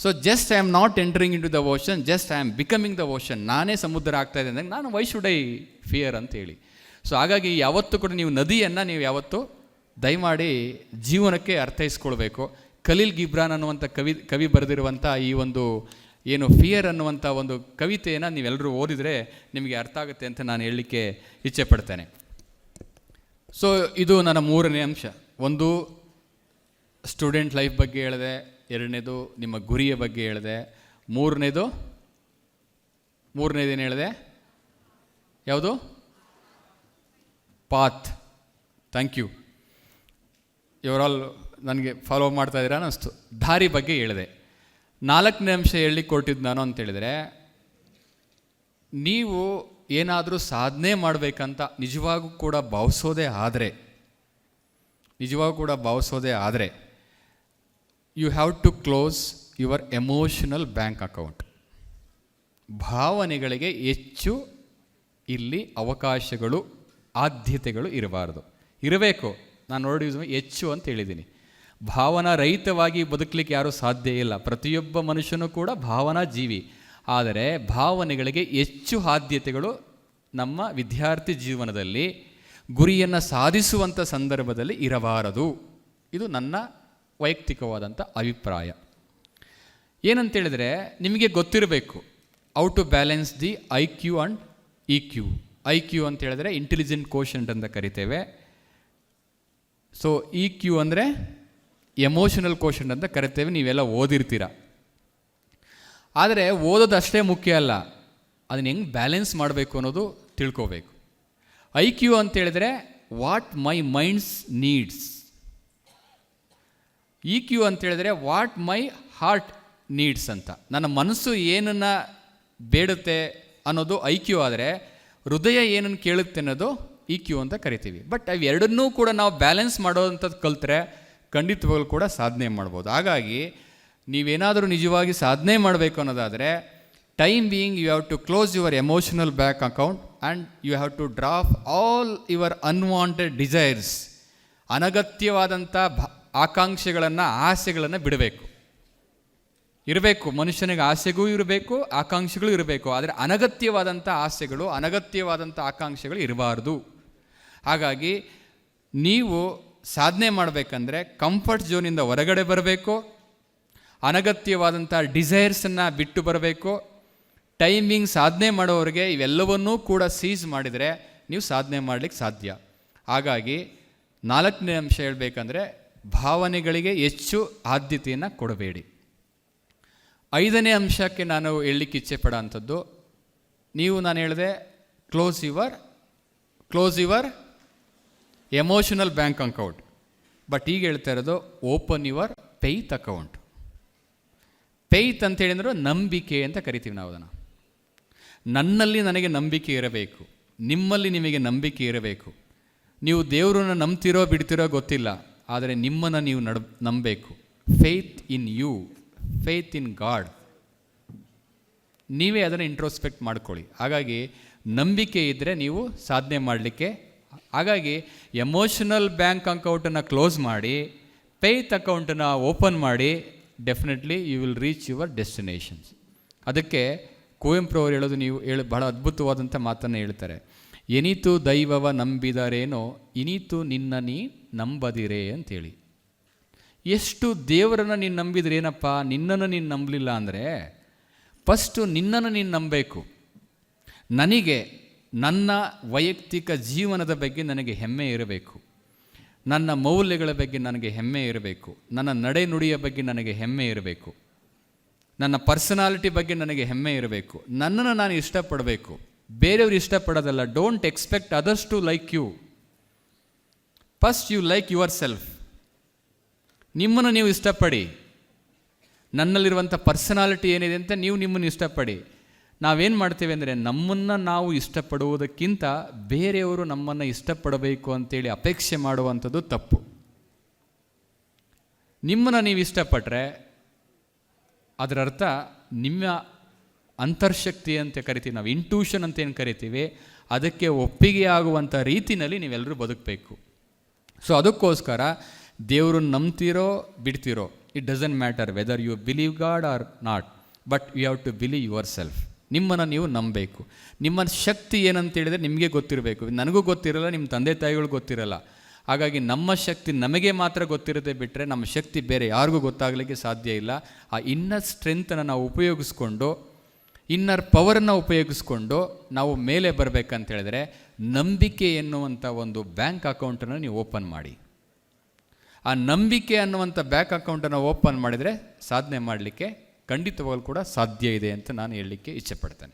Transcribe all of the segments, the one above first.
So just I am not entering into the ocean, just I am becoming the ocean. ನಾನೇ ಸಮುದ್ರ ಆಗ್ತಾ ಇದೆ ಅಂದಾಗ ನಾನು ವೈ ಶುಡ್ ಐ ಫಿಯರ್ ಅಂತೇಳಿ. ಸೊ ಹಾಗಾಗಿ ಯಾವತ್ತೂ ಕೂಡ ನೀವು ನದಿಯನ್ನು ನೀವು ಯಾವತ್ತೂ ದಯಮಾಡಿ ಜೀವನಕ್ಕೆ ಅರ್ಥೈಸ್ಕೊಳ್ಬೇಕು. ಖಲೀಲ್ ಗಿಬ್ರಾನ್ ಅನ್ನುವಂಥ ಕವಿ ಬರೆದಿರುವಂಥ ಈ ಒಂದು ಏನು ಫಿಯರ್ ಅನ್ನುವಂಥ ಒಂದು ಕವಿತೆಯನ್ನು ನೀವೆಲ್ಲರೂ ಓದಿದರೆ ನಿಮಗೆ ಅರ್ಥ ಆಗುತ್ತೆ ಅಂತ ನಾನು ಹೇಳಲಿಕ್ಕೆ ಇಚ್ಛೆ ಪಡ್ತೇನೆ. ಸೊ ಇದು ನನ್ನ 3ನೇ ಅಂಶ. ಒಂದು ಸ್ಟೂಡೆಂಟ್ ಲೈಫ್ ಬಗ್ಗೆ ಹೇಳಿದೆ, 2ನೇದು ನಿಮ್ಮ ಗುರಿಯ ಬಗ್ಗೆ ಹೇಳಿದೆ, 3ನೇದೇನು ಹೇಳಿದೆ? ಯಾವುದು? ಪಾತ್. ಥ್ಯಾಂಕ್ ಯು, ಇವರಾಲ್ ನನಗೆ ಫಾಲೋ ಮಾಡ್ತಾ ಇದ್ದೀರಾ ಅನ್ನಿಸ್ತು. ದಾರಿ ಬಗ್ಗೆ ಹೇಳಿದೆ. 4ನೇ ಅಂಶ ಹೇಳಲಿಕ್ಕೆ ಕೊಟ್ಟಿದ್ದು ನಾನು ಅಂತೇಳಿದರೆ, ನೀವು ಏನಾದರೂ ಸಾಧನೆ ಮಾಡಬೇಕಂತ ನಿಜವಾಗೂ ಕೂಡ ಭಾವಿಸೋದೇ ಆದರೆ you have to close your emotional bank account. ಭಾವನೆಗಳಿಗೆ ಹೆಚ್ಚು ಇಲ್ಲಿ ಅವಕಾಶಗಳು, ಆದ್ಯತೆಗಳು ಇರಬೇಕು. ನಾನು ನೋಡಿ ಹೆಚ್ಚು ಅಂತ ಹೇಳಿದ್ದೀನಿ. ಭಾವನಾ ರಹಿತವಾಗಿ ಬದುಕಲಿಕ್ಕೆ ಯಾರೂ ಸಾಧ್ಯ ಇಲ್ಲ. ಪ್ರತಿಯೊಬ್ಬ ಮನುಷ್ಯನೂ ಕೂಡ ಭಾವನಾ ಜೀವಿ. ಆದರೆ ಭಾವನೆಗಳಿಗೆ ಹೆಚ್ಚು ಆದ್ಯತೆಗಳು ನಮ್ಮ ವಿದ್ಯಾರ್ಥಿ ಜೀವನದಲ್ಲಿ ಗುರಿಯನ್ನು ಸಾಧಿಸುವಂಥ ಸಂದರ್ಭದಲ್ಲಿ ಇರಬಾರದು. ಇದು ನನ್ನ ವೈಯಕ್ತಿಕವಾದಂಥ ಅಭಿಪ್ರಾಯ. ಏನಂತೇಳಿದರೆ, ನಿಮಗೆ ಗೊತ್ತಿರಬೇಕು how to balance the IQ and EQ. IQ ಅಂತ ಹೇಳಿದ್ರೆ ಇಂಟೆಲಿಜೆಂಟ್ ಕೋಷಂಟ್ ಅಂತ ಕರಿತೇವೆ. ಸೊ EQ ಅಂದರೆ ಎಮೋಷನಲ್ ಕೋಷಂಟ್ ಅಂತ ಕರಿತೇವೆ. ನೀವೆಲ್ಲ ಓದಿರ್ತೀರ. ಆದರೆ ಓದೋದು ಅಷ್ಟೇ ಮುಖ್ಯ ಅಲ್ಲ, ಅದನ್ನು ಹೆಂಗೆ ಬ್ಯಾಲೆನ್ಸ್ ಮಾಡಬೇಕು ಅನ್ನೋದು ತಿಳ್ಕೋಬೇಕು. IQ ಅಂತ ಹೇಳಿದ್ರೆ what my minds needs. EQ ಅಂತ ಹೇಳಿದ್ರೆ ವಾಟ್ ಮೈ ಹಾರ್ಟ್ ನೀಡ್ಸ್ ಅಂತ. ನನ್ನ ಮನಸ್ಸು ಏನನ್ನು ಬೇಡುತ್ತೆ ಅನ್ನೋದು IQ ಆದರೆ, ಹೃದಯ ಏನನ್ನು ಕೇಳುತ್ತೆ ಅನ್ನೋದು EQ ಅಂತ ಕರಿತೀವಿ. ಬಟ್ ಅವೆರಡನ್ನೂ ಕೂಡ ನಾವು ಬ್ಯಾಲೆನ್ಸ್ ಮಾಡೋದಂಥದ್ದು ಕಲ್ತ್ರೆ ಖಂಡಿತವಾಗ್ಲೂ ಕೂಡ ಸಾಧನೆ ಮಾಡ್ಬೋದು. ಹಾಗಾಗಿ ನೀವೇನಾದರೂ ನಿಜವಾಗಿ ಸಾಧನೆ ಮಾಡಬೇಕು ಅನ್ನೋದಾದರೆ, time being you have to close your emotional bank account and you have to drop all your unwanted desires. ಅನಗತ್ಯವಾದಂಥ ಆಕಾಂಕ್ಷೆಗಳನ್ನು, ಆಸೆಗಳನ್ನು ಇರಬೇಕು. ಮನುಷ್ಯನಿಗೆ ಆಸೆಗೂ ಇರಬೇಕು, ಆಕಾಂಕ್ಷೆಗಳು ಇರಬೇಕು. ಆದರೆ ಅನಗತ್ಯವಾದಂಥ ಆಸೆಗಳು, ಅನಗತ್ಯವಾದಂಥ ಆಕಾಂಕ್ಷೆಗಳು ಇರಬಾರ್ದು. ಹಾಗಾಗಿ ನೀವು ಸಾಧನೆ ಮಾಡಬೇಕಂದ್ರೆ ಕಂಫರ್ಟ್ ಝೋನಿಂದ ಹೊರಗಡೆ ಬರಬೇಕು, ಅನಗತ್ಯವಾದಂಥ ಡಿಸೈರ್ಸನ್ನು ಬಿಟ್ಟು ಬರಬೇಕು. ಟೈಮಿಂಗ್ ಸಾಧನೆ ಮಾಡೋರಿಗೆ ಇವೆಲ್ಲವನ್ನೂ ಕೂಡ ಸೀಸ್ ಮಾಡಿದರೆ ನೀವು ಸಾಧನೆ ಮಾಡಲಿಕ್ಕೆ ಸಾಧ್ಯ. ಹಾಗಾಗಿ 4ನೇ ಅಂಶ ಹೇಳಬೇಕಂದ್ರೆ, ಭಾವನೆಗಳಿಗೆ ಹೆಚ್ಚು ಆದ್ಯತೆಯನ್ನು ಕೊಡಬೇಡಿ. 5ನೇ ಅಂಶಕ್ಕೆ ನಾನು ಹೇಳಲಿಕ್ಕೆ ಇಚ್ಛೆ ಪಡೋ ಅಂಥದ್ದು, ನಾನು ಹೇಳಿದೆ close your emotional bank account. But ಈಗ ಹೇಳ್ತಾ ಇರೋದು open your faith account. Faith ಅಂತ ಹೇಳಿದ್ರು ನಂಬಿಕೆ ಅಂತ ಕರಿತೀವಿ ನಾವು ಅದನ್ನು. ನನ್ನಲ್ಲಿ ನನಗೆ ನಂಬಿಕೆ ಇರಬೇಕು, ನಿಮ್ಮಲ್ಲಿ ನಿಮಗೆ ನಂಬಿಕೆ ಇರಬೇಕು. ನೀವು ದೇವರನ್ನು ನಂಬ್ತಿರೋ ಬಿಡ್ತಿರೋ ಗೊತ್ತಿಲ್ಲ, ಆದರೆ ನಿಮ್ಮನ್ನು ನೀವು ನಂಬಬೇಕು. Faith in you, faith in God. ನೀವೇ ಅದನ್ನು ಇಂಟ್ರೋಸ್ಪೆಕ್ಟ್ ಮಾಡ್ಕೊಳ್ಳಿ. ಹಾಗಾಗಿ ನಂಬಿಕೆ ಇದ್ದರೆ ನೀವು ಸಾಧನೆ ಮಾಡಲಿಕ್ಕೆ. ಹಾಗಾಗಿ ಎಮೋಷನಲ್ ಬ್ಯಾಂಕ್ ಅಕೌಂಟನ್ನು ಕ್ಲೋಸ್ ಮಾಡಿ, ಫೇತ್ ಅಕೌಂಟನ್ನು ಓಪನ್ ಮಾಡಿ, definitely you will reach your destinations. ಅದಕ್ಕೆ ಕುವೆಂಪು ಅವರು ಹೇಳೋದು ಬಹಳ ಅದ್ಭುತವಾದಂಥ ಮಾತನ್ನು ಹೇಳ್ತಾರೆ. ಎನಿತು ದೈವವ ನಂಬಿದರೇನೋ ಇನಿತು ನಿನ್ನ ನೀ ನಂಬದಿರೇ ಅಂತೇಳಿ. ಎಷ್ಟು ದೇವರನ್ನು ನೀನು ನಂಬಿದ್ರೆ ಏನಪ್ಪ, ನಿನ್ನನ್ನು ನೀನು ನಂಬಲಿಲ್ಲ ಅಂದರೆ ಫಸ್ಟು ನಿನ್ನನ್ನು ನೀನು ನಂಬಬೇಕು. ನನಗೆ ನನ್ನ ವೈಯಕ್ತಿಕ ಜೀವನದ ಬಗ್ಗೆ ನನಗೆ ಹೆಮ್ಮೆ ಇರಬೇಕು, ನನ್ನ ಮೌಲ್ಯಗಳ ಬಗ್ಗೆ ನನಗೆ ಹೆಮ್ಮೆ ಇರಬೇಕು, ನನ್ನ ನಡೆನುಡಿಯ ಬಗ್ಗೆ ನನಗೆ ಹೆಮ್ಮೆ ಇರಬೇಕು, ನನ್ನ ಪರ್ಸನಾಲಿಟಿ ಬಗ್ಗೆ ನನಗೆ ಹೆಮ್ಮೆ ಇರಬೇಕು. ನನ್ನನ್ನು ನಾನು ಇಷ್ಟಪಡಬೇಕು, ಬೇರೆಯವರು ಇಷ್ಟಪಡೋದಲ್ಲ. Don't expect others to like you. First you like yourself. ನಿಮ್ಮನ್ನು ನೀವು ಇಷ್ಟಪಡಿ. ನನ್ನಲ್ಲಿರುವಂಥ ಪರ್ಸನಾಲಿಟಿ ಏನಿದೆ ಅಂತ ನೀವು ನಿಮ್ಮನ್ನು ಇಷ್ಟಪಡಿ. ನಾವೇನು ಮಾಡ್ತೇವೆ ಅಂದರೆ, ನಮ್ಮನ್ನು ನಾವು ಇಷ್ಟಪಡುವುದಕ್ಕಿಂತ ಬೇರೆಯವರು ನಮ್ಮನ್ನು ಇಷ್ಟಪಡಬೇಕು ಅಂತೇಳಿ ಅಪೇಕ್ಷೆ ಮಾಡುವಂಥದ್ದು ತಪ್ಪು. ನಿಮ್ಮನ್ನು ನೀವು ಇಷ್ಟಪಟ್ಟರೆ ಅದರ ಅರ್ಥ ನಿಮ್ಮ ಅಂತರ್ಶಕ್ತಿ ಅಂತ ಕರಿತೀವಿ ನಾವು, ಇಂಟ್ಯೂಷನ್ ಅಂತ ಏನು ಕರಿತೀವಿ, ಅದಕ್ಕೆ ಒಪ್ಪಿಗೆ ಆಗುವಂಥ ರೀತಿಯಲ್ಲಿ ನೀವೆಲ್ಲರೂ ಬದುಕಬೇಕು. ಸೊ ಅದಕ್ಕೋಸ್ಕರ ದೇವ್ರನ್ನ ನಂಬ್ತಿರೋ ಬಿಡ್ತಿರೋ, it doesn't matter whether you believe God or not, but you have to believe yourself. ನಿಮ್ಮನ್ನು ನೀವು ನಂಬಬೇಕು. ನಿಮ್ಮ ಶಕ್ತಿ ಏನಂತೇಳಿದರೆ ನಿಮಗೆ ಗೊತ್ತಿರಬೇಕು. ನನಗೂ ಗೊತ್ತಿರಲ್ಲ, ನಿಮ್ಮ ತಂದೆ ತಾಯಿಗಳು ಗೊತ್ತಿರಲ್ಲ. ಹಾಗಾಗಿ ನಮ್ಮ ಶಕ್ತಿ ನಮಗೆ ಮಾತ್ರ ಗೊತ್ತಿರದೆ ಬಿಟ್ಟರೆ ನಮ್ಮ ಶಕ್ತಿ ಬೇರೆ ಯಾರಿಗೂ ಗೊತ್ತಾಗಲಿಕ್ಕೆ ಸಾಧ್ಯ ಇಲ್ಲ. ಆ ಇನ್ನರ್ ಸ್ಟ್ರೆಂತನ್ನು ನಾವು ಉಪಯೋಗಿಸ್ಕೊಂಡು, ಇನ್ನರ್ ಪವರನ್ನು ಉಪಯೋಗಿಸ್ಕೊಂಡು ನಾವು ಮೇಲೆ ಬರಬೇಕಂತ ಹೇಳಿದ್ರೆ ನಂಬಿಕೆ ಎನ್ನುವಂಥ ಒಂದು ಬ್ಯಾಂಕ್ ಅಕೌಂಟನ್ನು ನೀವು ಓಪನ್ ಮಾಡಿ. ಆ ನಂಬಿಕೆ ಅನ್ನುವಂಥ ಬ್ಯಾಂಕ್ ಅಕೌಂಟನ್ನು ಓಪನ್ ಮಾಡಿದರೆ ಸಾಧನೆ ಮಾಡಲಿಕ್ಕೆ ಖಂಡಿತವಾಗಲೂ ಕೂಡ ಸಾಧ್ಯ ಇದೆ ಅಂತ ನಾನು ಹೇಳಲಿಕ್ಕೆ ಇಚ್ಛೆಪಡ್ತೇನೆ.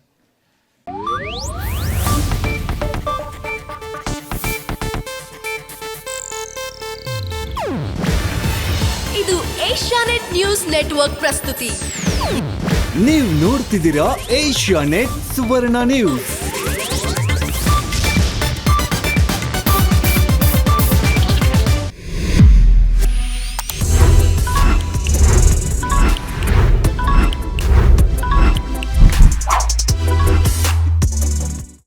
ಇದು ಏಷ್ಯಾನೆಟ್ ನ್ಯೂಸ್ ನೆಟ್ವರ್ಕ್ ಪ್ರಸ್ತುತಿ. ನೀವು ನೋಡ್ತಿದ್ದೀರಾ ಏಷ್ಯಾನೆಟ್ ಸುವರ್ಣ ನ್ಯೂಸ್.